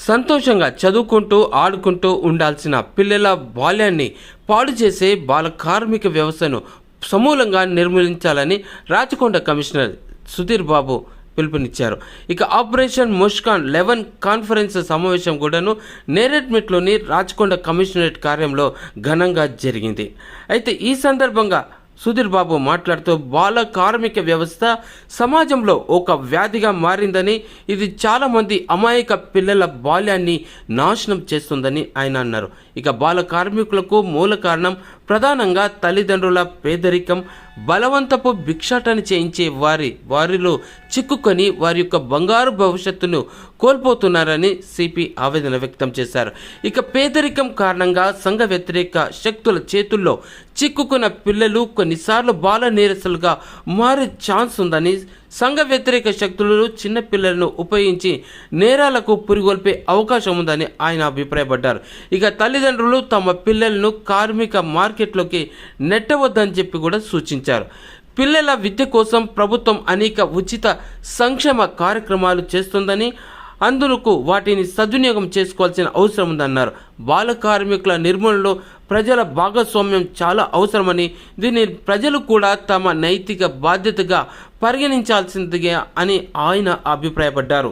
సంతోషంగా చదువుకుంటూ ఆడుకుంటూ ఉండాల్సిన పిల్లల బాల్యాన్ని పాడు చేసే బాల కార్మిక వ్యవస్థను సమూలంగా నిర్మూలించాలని రాచకొండ కమిషనర్ సుధీర్ బాబు పిలుపునిచ్చారు. ఇక ఆపరేషన్ ముస్కాన్ 11 కాన్ఫరెన్స్ సమావేశం కూడాను నేరేడ్మెట్లోని రాచకొండ కమిషనరేట్ కార్యంలో ఘనంగా జరిగింది. అయితే ఈ సందర్భంగా సుధీర్ బాబు మాట్లాడుతూ బాల కార్మిక వ్యవస్థ సమాజంలో ఒక వ్యాధిగా మారిందని, ఇది చాలామంది అమాయక పిల్లల బాల్యాన్ని నాశనం చేస్తుందని ఆయన అన్నారు. ఇక బాల కార్మికులకు మూల కారణం ప్రధానంగా తల్లిదండ్రుల పేదరికం, బలవంతపు భిక్షాటన చేయించే వారిలో చిక్కుకొని వారి యొక్క బంగారు భవిష్యత్తును కోల్పోతున్నారని సిపి ఆవేదన వ్యక్తం చేశారు. ఇక పేదరికం కారణంగా సంఘ వ్యతిరేక శక్తుల చేతుల్లో చిక్కుకున్న పిల్లలు కొన్నిసార్లు బాల నేరస్తులుగా మారే ఛాన్స్ ఉందని, సంఘ వ్యతిరేక శక్తులు చిన్న పిల్లలను ఉపయోగించి నేరాలకు పురిగొల్పే అవకాశం ఉందని ఆయన అభిప్రాయపడ్డారు. ఇక తల్లిదండ్రులు తమ పిల్లలను కార్మిక మార్కెట్లోకి నెట్టవద్దని చెప్పి కూడా సూచించారు. పిల్లల విద్య కోసం ప్రభుత్వం అనేక ఉచిత సంక్షేమ కార్యక్రమాలు చేస్తుందని, అందుకు వాటిని సద్వినియోగం చేసుకోవాల్సిన అవసరం ఉందన్నారు. బాల కార్మికుల నిర్మూలనలో ప్రజల భాగస్వామ్యం చాలా అవసరమని, దీన్ని ప్రజలు కూడా తమ నైతిక బాధ్యతగా పరిగణించాల్సిందిగా అని ఆయన అభిప్రాయపడ్డారు.